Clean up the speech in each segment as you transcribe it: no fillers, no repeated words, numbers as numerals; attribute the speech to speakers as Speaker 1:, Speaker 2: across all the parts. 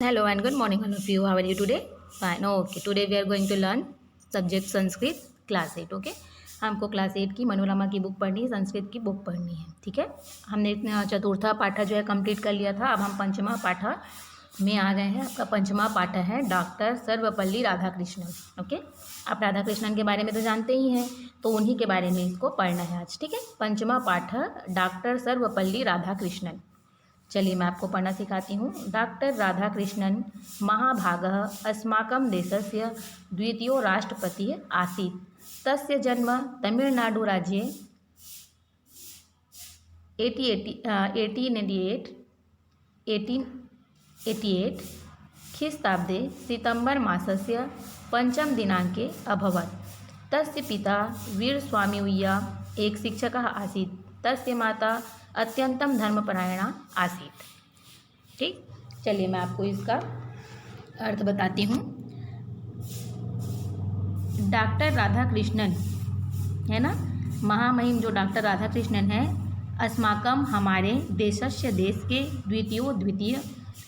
Speaker 1: Hello and good morning all of you. How are you today? Fine. Okay. Today we are going to learn subject Sanskrit class 8. Okay. हमको class 8 की मनोरमा की book पढ़नी है, संस्कृत की book पढ़नी है. ठीक है. हमने चतुर्था पाठा जो है कंप्लीट कर लिया था. अब हम पंचमा पाठा में आ गए हैं. आपका पंचमा पाठा है डॉक्टर सर्वपल्ली राधाकृष्णन. ओके. आप राधाकृष्णन के बारे में तो जानते ही हैं, तो उन्हीं के बारे में इसको पढ़ना है आज. ठीक है. पंचमा पाठा डॉक्टर सर्वपल्ली राधाकृष्णन. चलिए मैं आपको पढ़ना सिखाती हूँ. डॉक्टर राधाकृष्णन महाभागः अस्माकं देशस्य द्वितीयो राष्ट्रपतिः आसीत्. तस्य जन्म तमिलनाडुराज्ये 1888 ख्रीस्ताब्दे सितंबर मासस्य पंचमदिनाङ्के अभवत्. तस्य पिता वीरस्वामी उय्या एक शिक्षकः आसीत्. तस्य माता अत्यंतम धर्मपरायणा आसीत्. ठीक. चलिए मैं आपको इसका अर्थ बताती हूँ. डॉक्टर राधाकृष्णन है ना, महामहिम जो डॉक्टर राधाकृष्णन है, अस्माकम हमारे देशस्य देश के द्वितीय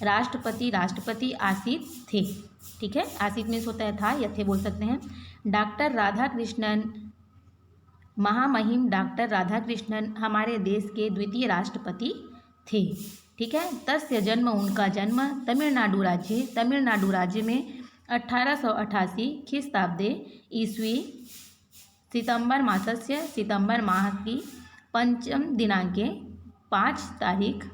Speaker 1: राष्ट्रपति आसीत् थे. ठीक है. आसीत् में होता है था या थे बोल सकते हैं. डॉक्टर राधाकृष्णन महामहिम डॉक्टर राधाकृष्णन हमारे देश के द्वितीय राष्ट्रपति थे. ठीक है. तस्य जन्म उनका जन्म तमिलनाडु राज्य में 1888 ख्रीस्ताब्दे ईस्वी सितंबर माह की पंचम दिनांके 5 तारीख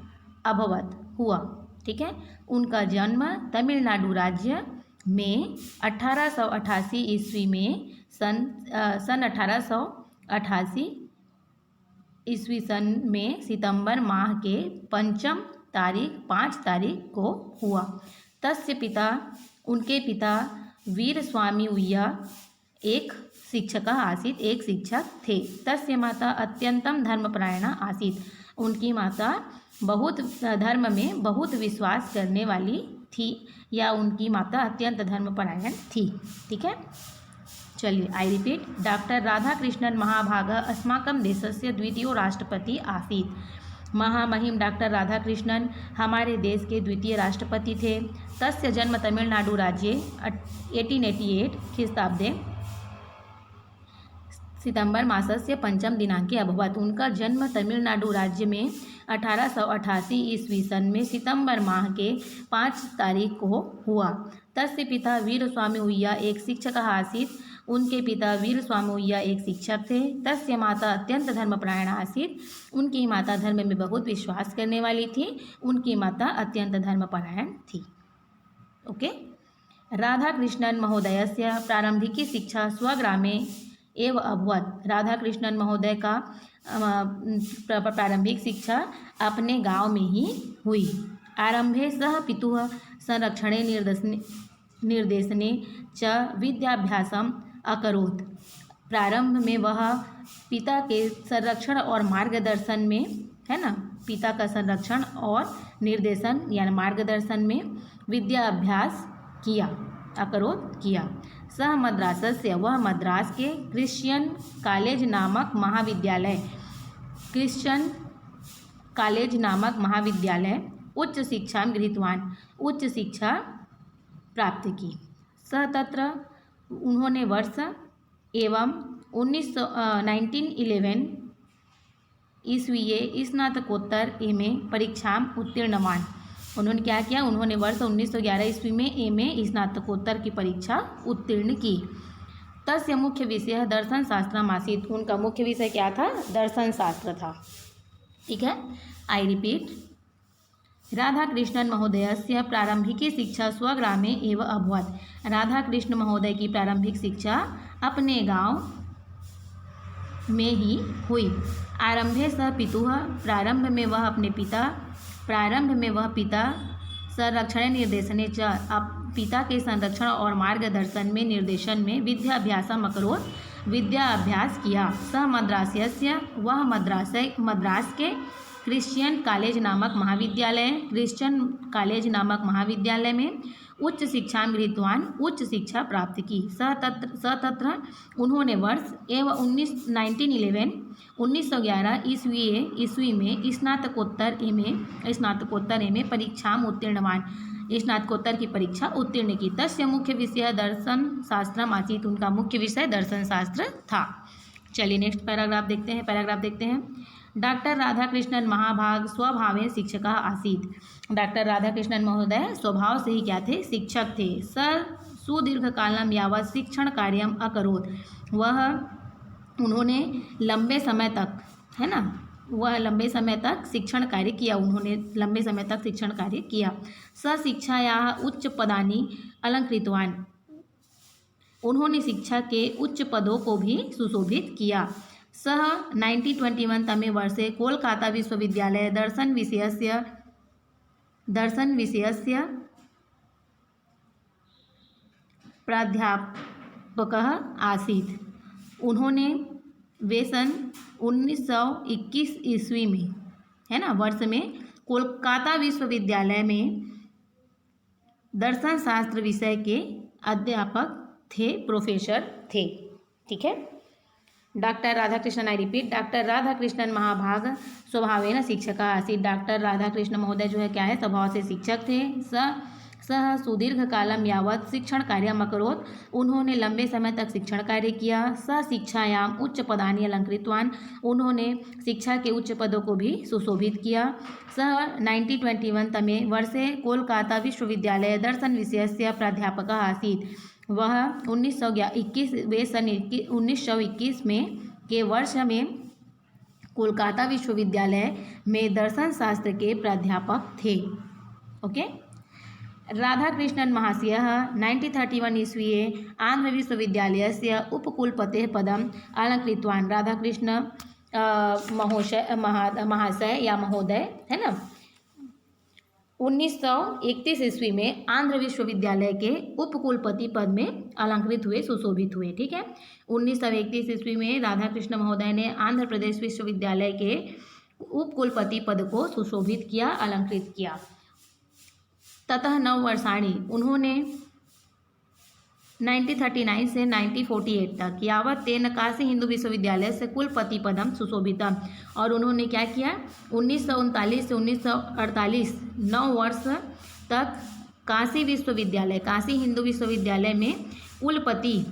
Speaker 1: अभवत हुआ. ठीक है. उनका जन्म तमिलनाडु राज्य में 1888 ईस्वी में सन 1888 ईस्वी सन में सितंबर माह के 5 तारीख को हुआ. तस्य पिता उनके पिता वीरस्वामी उय्या एक शिक्षक आसीत्, एक शिक्षक थे. तस्य माता अत्यंतम धर्मपरायणा आसीत्. उनकी माता बहुत धर्म में बहुत विश्वास करने वाली थी, या उनकी माता अत्यंत धर्मपरायण थी. ठीक है. चलिए आई रिपीट. डॉक्टर राधाकृष्णन महाभागः अस्माकं देशस्य द्वितीयो राष्ट्रपति आसीत्. महामहिम डॉक्टर राधाकृष्णन हमारे देश के द्वितीय राष्ट्रपति थे. तस्य जन्म तमिलनाडु राज्ये 1888 ख्रीस्ताब्दे सितंबर मासस्य पंचम दिनांके अभवत्. उनका जन्म तमिलनाडु राज्य में 1888 ईस्वी सन में सितंबर माह के 5 तारीख को हुआ. तस्य पिता वीरस्वामी उय्या एक शिक्षक आसीत्. उनके पिता वीरस्वामी उय्या एक शिक्षक थे. तस्य माता अत्यंत धर्मपरायणा आसीत्. उनकी माता धर्म में बहुत विश्वास करने वाली थी. उनकी माता अत्यंत धर्मपरायण थी. ओके. राधाकृष्णन महोदयस्य प्रारंभिकी शिक्षा स्वग्रामे एव अभवत्. राधाकृष्णन महोदय का प्रारंभिक शिक्षा अपने गांव में ही हुई. आरंभे सह पितुः संरक्षणे निर्देशने च विद्याभ्यासम अकरोत्. प्रारंभ में वह पिता के संरक्षण और मार्गदर्शन में, है ना, पिता का संरक्षण और निर्देशन यानी मार्गदर्शन में विद्या अभ्यास किया, अकरोत् किया. सह मद्रासस्य वह मद्रास के क्रिश्चियन कॉलेज नामक महाविद्यालय उच्च शिक्षा गृहीतवान्, उच्च शिक्षा प्राप्त की. सह तत्र उन्होंने वर्ष एवं 1911 ईस्वीये स्नातकोत्तर एम.ए. परीक्षा उत्तीर्णवान्. उन्होंने क्या किया, उन्होंने वर्ष 1911 ईस्वी में एम.ए. स्नातकोत्तर की परीक्षा उत्तीर्ण की. तस्य मुख्य विषय दर्शन शास्त्रम आसीत्. उनका मुख्य विषय क्या था, दर्शन शास्त्र था. ठीक है. I repeat. राधाकृष्णन महोदयस्य प्रारंभिकी शिक्षा स्वग्रामे एव अभवत्. राधाकृष्ण महोदय की प्रारंभिक शिक्षा अपने गांव में ही हुई. आरंभे सह पितुः प्रारंभ में वह पिता संरक्षण निर्देशने च पिता के संरक्षण और मार्गदर्शन में निर्देशन में विद्याभ्यासम अकरोत् विद्या अभ्यास किया. सह मद्रासस्य वह मद्रास के क्रिश्चियन कॉलेज नामक महाविद्यालय में उच्च शिक्षा गृहीतवान्, उच्च शिक्षा प्राप्त की. तत्र उन्होंने वर्ष 1911 ईस्वी में स्नातकोत्तर एम.ए. परीक्षा उत्तीर्णवान्. स्नातकोत्तर की परीक्षा उत्तीर्ण की। तस्य मुख्य विषय दर्शन शास्त्रम आसीत्, उनका मुख्य विषय दर्शन शास्त्र था। चलिए नेक्स्ट पैराग्राफ देखते हैं। डॉक्टर राधाकृष्णन महाभाग स्वभावेन शिक्षक आसीत्। डॉक्टर राधाकृष्णन महोदय स्वभाव से ही क्या थे, शिक्षक थे। सर सुदीर्घ कालम यावत् शिक्षण कार्यम अकरोत्, उन्होंने लंबे समय तक, है ना, वह लंबे समय तक शिक्षण कार्य किया। स शिक्षाया उच्च पदानि अलंकृतवान्, उन्होंने शिक्षा के उच्च पदों को भी सुशोभित किया। सः 1921 तमे वर्षे कोलकाता विश्वविद्यालय दर्शन विषयस्य प्राध्यापकः आसीत्। उन्होंने वे सन 1921 ईस्वी में, है ना, वर्ष में कोलकाता विश्वविद्यालय में दर्शन शास्त्र विषय के अध्यापक थे, प्रोफेसर थे। ठीक है। Doctor Radhakrishnan, I repeat, doctor Radhakrishnan महाभाग स्वभावेन शिक्षक आसीत्। डॉक्टर राधाकृष्ण महोदय जो है क्या है, स्वभाव से शिक्षक थे। सह सुदीर्घ कालम यावत् शिक्षण कार्यम अकरोत्, उन्होंने लंबे समय तक शिक्षण कार्य किया। स शिक्षायाम उच्च पदानि अलंकृतवान्, उन्होंने शिक्षा के उच्च पदों को भी सुशोभित किया। सः 1921 तमे वर्षे कोलकाता विश्वविद्यालय दर्शन विषयस्य प्राध्यापकः आसीत्। वह 1921 में के वर्ष में कोलकाता विश्वविद्यालय में दर्शन शास्त्र के प्राध्यापक थे। ओके। राधाकृष्णन महाशयः 1931 ईस्वीये आंध्र विश्वविद्यालयस्य उपकुलपतेः पदम् अलंकृतवान्। राधाकृष्ण महाशय या महोदय, है ना, 1931 ईस्वी में आंध्र विश्वविद्यालय के उपकुलपति पद में अलंकृत हुए, सुशोभित हुए। ठीक है। 1931 ईस्वी में राधाकृष्ण महोदय ने आंध्र प्रदेश विश्वविद्यालय के उपकुलपति पद को सुशोभित किया, अलंकृत किया। ततः 9 वर्षाणि, उन्होंने 1939 से 1948 तक यावत तेन काशी हिंदू विश्वविद्यालय से कुलपति पदम सुशोभितम, और उन्होंने क्या किया, 1939 से 1948 9 वर्ष तक काशी हिंदू विश्वविद्यालय में कुलपति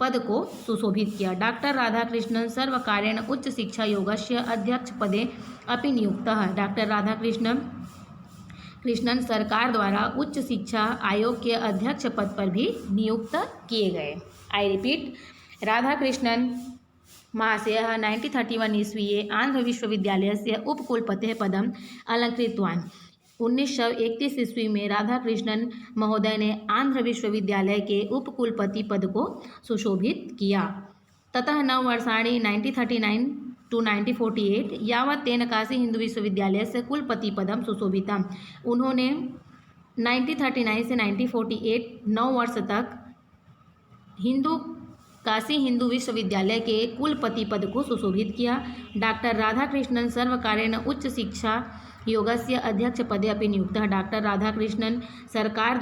Speaker 1: पद को सुशोभित किया। डॉक्टर राधाकृष्णन सर्वकारेण उच्च शिक्षा योगस्य अध्यक्ष पदे अपि नियुक्तः। डॉक्टर राधाकृष्णन सरकार द्वारा उच्च शिक्षा आयोग के अध्यक्ष पद पर भी नियुक्त किए गए। आई रिपीट, राधाकृष्णन महाशयः 1931 ईस्वीये आंध्र विश्वविद्यालयस्य उपकुलपतेः पदम् अलंकृतवान्। 1931 ईस्वी में राधाकृष्णन महोदय ने आंध्र विश्वविद्यालय के उपकुलपति पद को सुशोभित किया। ततः 9 वर्षाणि 1939 to 1948 यावत तेन काशी हिंदू विश्वविद्यालय से कुलपति पदम सुशोभितम। उन्होंने 1939 से 1948 9 वर्ष तक काशी हिंदू विश्वविद्यालय के कुलपति पद को सुशोभित किया। डॉक्टर राधाकृष्णन सर्वकारेण उच्च शिक्षा योगस्य अध्यक्ष पदे अपि नियुक्तः। डॉक्टर राधाकृष्णन सरकार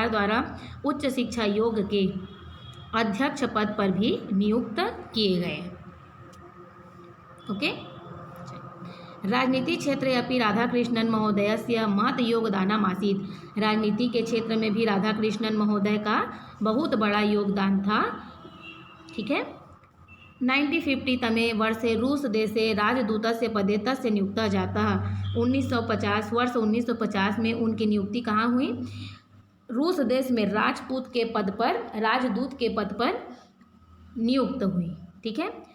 Speaker 1: द्वारा उच्च शिक्षा योग के अध्यक्ष पद पर भी नियुक्त किए गए। ओके। राजनीति क्षेत्रे अपि राधाकृष्णन महोदयस्य महत् योगदानम् आसीत्। राजनीति के क्षेत्र में भी राधाकृष्णन महोदय का बहुत बड़ा योगदान था। ठीक है। 1950 तमे वर्षे रूस देशे राजदूतस्य पदे तस्य नियुक्तः जातः। 1950 में उनकी नियुक्ति कहाँ हुई, रूस देश में राजदूत के पद पर नियुक्त हुई। ठीक है।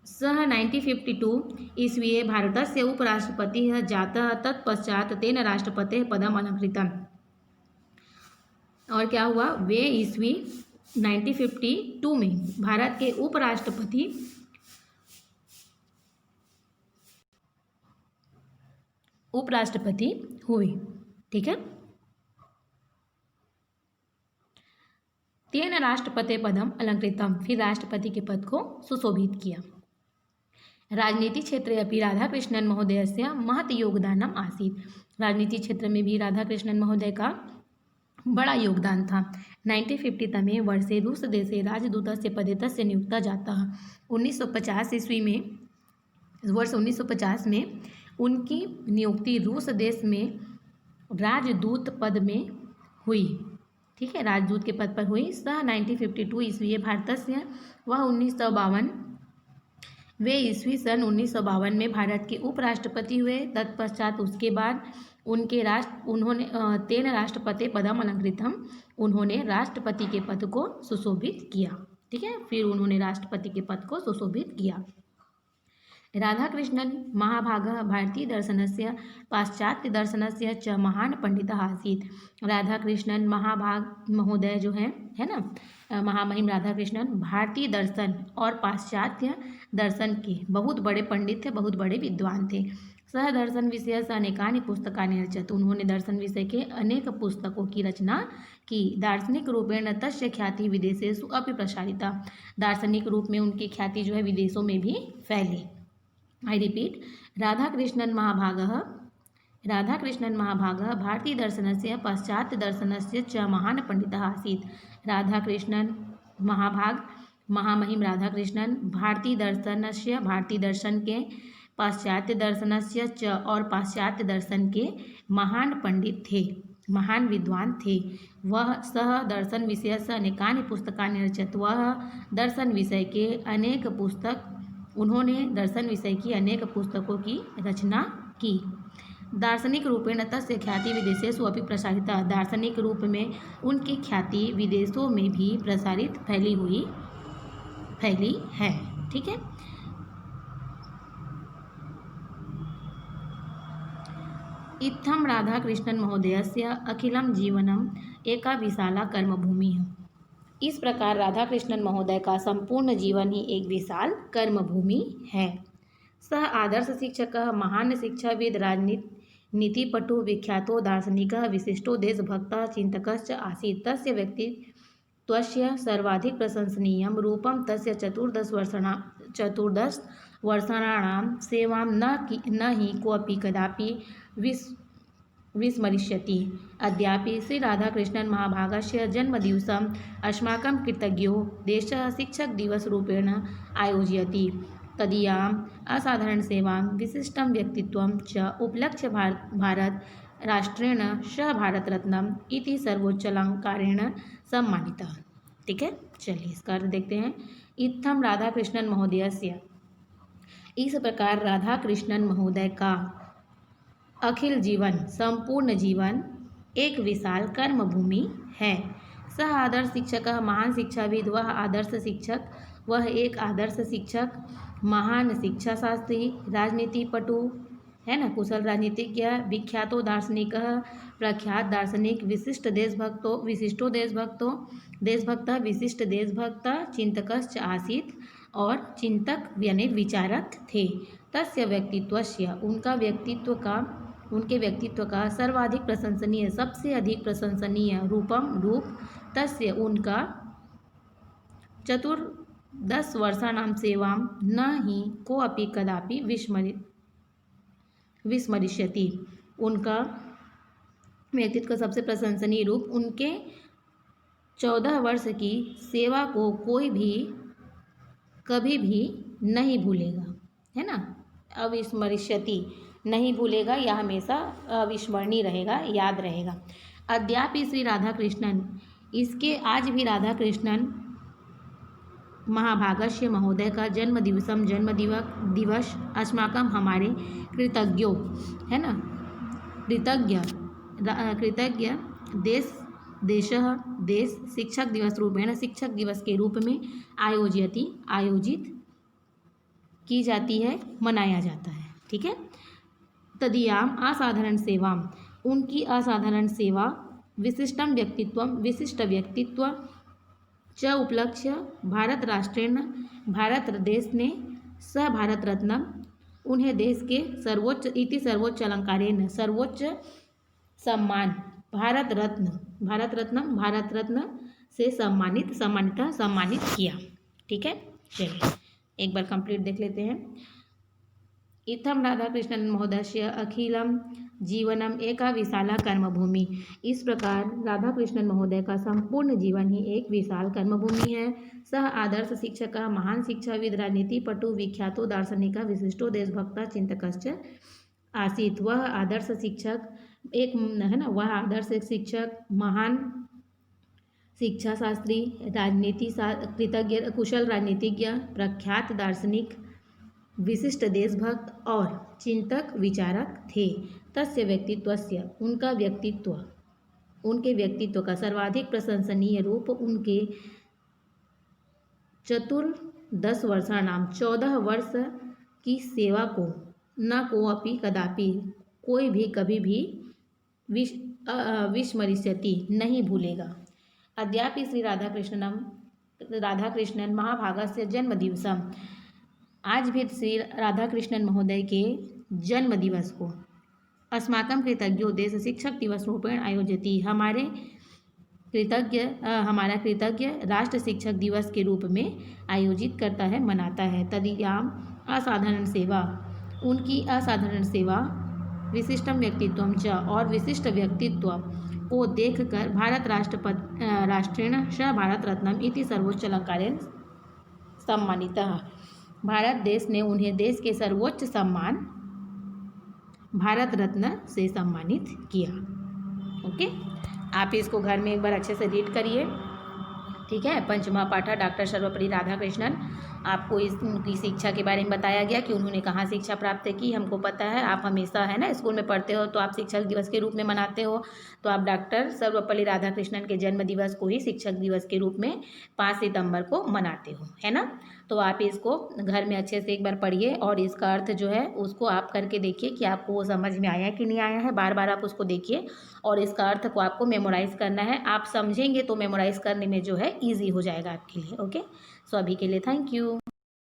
Speaker 1: सः 1952 ईस्वीये भारतस्य उपराष्ट्रपतिः जातः। तत्पश्चात तेन राष्ट्रपतेः पदम् अलंकृतम्। और क्या हुआ, वे ईस्वी 1952 में भारत के उपराष्ट्रपति हुए। ठीक है। तेन राष्ट्रपति पदम अलंकृतम, फिर राष्ट्रपति के पद को सुशोभित किया। राजनीति क्षेत्रे अपि राधाकृष्णन महोदयस्य महत् योगदानम् आसीत्। राजनीति क्षेत्र में भी राधाकृष्णन महोदय का बड़ा योगदान था। 1950 तमे वर्षे रूस देशे राजदूतस्य पदे तस्य नियुक्तः जातः। 1950 में उनकी नियुक्ति रूस देश में राजदूत पद में हुई। ठीक है, राजदूत के पद पर हुई। सः 1952 ईस्वी भारतस्य वह 1952 वे ईस्वी सन 1952 में भारत के उपराष्ट्रपति हुए। तत्पश्चात उसके बाद उन्होंने तेन राष्ट्रपति पदम अलंकृतम, उन्होंने राष्ट्रपति के पद को सुशोभित किया। ठीक है, फिर उन्होंने राष्ट्रपति के पद को सुशोभित किया। राधाकृष्णन महाभागः भारतीयदर्शनस्य पाश्चात्यदर्शनस्य च महान् पंडितः आसीत्। राधाकृष्णन महाभाग महोदय जो है ना, महामहिम राधाकृष्णन भारतीय दर्शन और पाश्चात्य दर्शन के बहुत बड़े पंडित थे, बहुत बड़े विद्वान थे। सह दर्शन विषय से अनेकानि पुस्तकानि रचयत्, उन्होंने दर्शन विषय के अनेक पुस्तकों की रचना की। दार्शनिक रूपेण तस्य ख्याति विदेशेषु अपि प्रसारिता, दार्शनिक रूप में उनकी ख्याति जो है विदेशों में भी फैली। आई रिपीट, राधाकृष्णन महाभागः भारतीयदर्शनस्य पाश्चात्यदर्शनस्य च महान् पंडितः आसीत्। राधाकृष्णन महाभाग महामहिम राधाकृष्णन भारतीय दर्शन के, पाश्चात्य दर्शनस्य च और पाश्चात्य दर्शन के महान पंडित थे, महान विद्वान थे। वह सह दर्शन विषय से अनेकानि पुस्तकानि रचयत्, वह दर्शन विषय के अनेक पुस्तक, उन्होंने दर्शन विषय की अनेक पुस्तकों की रचना की। दार्शनिक रूपेण तस्य ख्याति विदेशेषु अपि प्रसारिता, दार्शनिक रूप में उनकी ख्याति विदेशों में भी प्रसारित फैली है। ठीक है, इत्थं राधाकृष्णन महोदयस्य अखिलम जीवनम एका विशाला कर्मभूमिः। इस प्रकार राधाकृष्णन महोदय का संपूर्ण जीवन ही एक विशाल कर्मभूमि है। सः आदर्श शिक्षकः, महान शिक्षाविद, नीतिपटु, विख्यातो दार्शनिकः, विशिष्टो देशभक्तः, चिन्तकश्च आसीत्। तस्य व्यक्तित्वस्य सर्वाधिक प्रशंसनीयं रूपं तस्य 14 वर्षाणां सेवां न हि कोऽपि कदापि विस्मरिष्यति। अद्यापि श्री राधाकृष्णन महाभागस्य जन्मदिवसम् अस्माकं कृतज्ञो देशः शिक्षकदिवसरूपेण आयोजयति। तदीयाम् असाधारणसेवां विशिष्टं व्यक्तित्वं च उपलक्ष्य भारत राष्ट्रेण सः भारतरत्नम् इति सर्वोच्चालंकारेण सम्मानितः। ठीक है, चलिए इसका अर्थ देखते हैं। इत्थम राधाकृष्णन महोदयस्य, इस प्रकार राधाकृष्णन महोदय का अखिल जीवन, संपूर्ण जीवन एक विशाल कर्मभूमि है। सह आदर्श शिक्षक, महान शिक्षाविद, वह आदर्श शिक्षक, वह एक आदर्श शिक्षक, महान शिक्षा शास्त्री, राजनीति पटु है ना, कुशल राजनीतिज्ञ, विख्यातो दार्शनिक, प्रख्यात दार्शनिक, विशिष्ट देशभक्त, चिंतकश्च आसीत्, और चिंतक यानी विचारक थे। तस्य व्यक्तित्वस्य, उनके व्यक्तित्व का सर्वाधिक प्रशंसनीय, सबसे अधिक प्रशंसनीय रूप तस्य उनका 14 वर्षाणां सेवां न हि कोऽपि कदापि विस्मरिष्यति। उनका व्यक्तित्व का सबसे प्रशंसनीय रूप उनके 14 वर्ष की सेवा को कोई भी कभी भी नहीं भूलेगा, है ना। अविस्मरिष्यति, नहीं भूलेगा, यह हमेशा अविस्मरणीय रहेगा, याद रहेगा। अद्यापि श्री राधाकृष्णन, इसके आज भी राधाकृष्णन महाभागस्य महोदय का जन्म दिवस अस्माकं हमारे कृतज्ञों, है ना, कृतज्ञ देश शिक्षक दिवस रूपेण, शिक्षक दिवस के रूप में आयोजित की जाती है, मनाया जाता है। ठीक है, तदीयाम असाधारण सेवाम, उनकी असाधारण सेवा, विशिष्टम व्यक्तित्व, विशिष्ट व्यक्तित्व च उपलक्ष्य भारत राष्ट्रेण, भारत देश ने स भारत रत्न, उन्हें देश के सर्वोच्च अलंकारेण, सर्वोच्च सम्मान भारत रत्न से सम्मानित किया। ठीक है, चलिए एक बार कंप्लीट देख लेते हैं। इत्थम राधाकृष्णन महोदयस्य अखिलम जीवनम एका विशाला कर्मभूमि, इस प्रकार राधाकृष्णन महोदय का संपूर्ण जीवन ही एक विशाल कर्मभूमि है। सह आदर्श शिक्षक, महान शिक्षाविद, राजनीति पटु, विख्यातो दार्शनिक, विशिष्टो देशभक्त, चिंतकश्च आसीत्। वह आदर्श शिक्षक, एक है ना, वह आदर्श एक शिक्षक, महान शिक्षा शास्त्री, कृतज्ञ कुशल राजनीतिज्ञ, प्रख्यात दार्शनिक, विशिष्ट देशभक्त और चिंतक विचारक थे। तस्य व्यक्तित्वस्य, उनके व्यक्तित्व का सर्वाधिक प्रशंसनीय रूप उनके चतुर 10 वर्षाणाम 14 वर्ष की सेवा को न कोऽपि कदापि, कोई भी कभी भी विस्मरिष्यति, नहीं भूलेगा। अद्यापि श्री राधाकृष्णन महाभागस्य जन्मदिवसम, आज भी श्री राधाकृष्णन महोदय के जन्म दिवस को अस्माकं कृतज्ञो देश शिक्षक दिवस रूपेण आयोजति, हमारा कृतज्ञ राष्ट्र शिक्षक दिवस के रूप में आयोजित करता है, मनाता है। तदीयाम असाधारण सेवा, उनकी असाधारण सेवा, विशिष्टम व्यक्तित्वम च, और विशिष्ट व्यक्तित्व को देखकर भारत राष्ट्रेण स भारत रत्नम इति सर्वोच्च अलंकारेण सम्मानितः, भारत देश ने उन्हें देश के सर्वोच्च सम्मान भारत रत्न से सम्मानित किया। ओके, आप इसको घर में एक बार अच्छे से रीड करिए, ठीक है। पंचमा पाठा डॉक्टर सर्वपल्ली राधाकृष्णन, आपको उनकी शिक्षा के बारे में बताया गया कि उन्होंने कहाँ शिक्षा प्राप्त की। हमको पता है, आप हमेशा है ना स्कूल में पढ़ते हो तो आप शिक्षक दिवस के रूप में मनाते हो, तो आप डॉक्टर सर्वपल्ली राधाकृष्णन के जन्म दिवस को ही शिक्षक दिवस के रूप में 5 सितंबर को मनाते हो, है ना। तो आप इसको घर में अच्छे से एक बार पढ़िए और इसका अर्थ जो है उसको आप करके देखिए कि आपको वो समझ में आया कि नहीं आया है। बार बार आप उसको देखिए और इसका अर्थ को आपको मेमोराइज़ करना है। आप समझेंगे तो मेमोराइज़ करने में जो है ईजी हो जाएगा आपके लिए। ओके, सो अभी के लिए थैंक यू।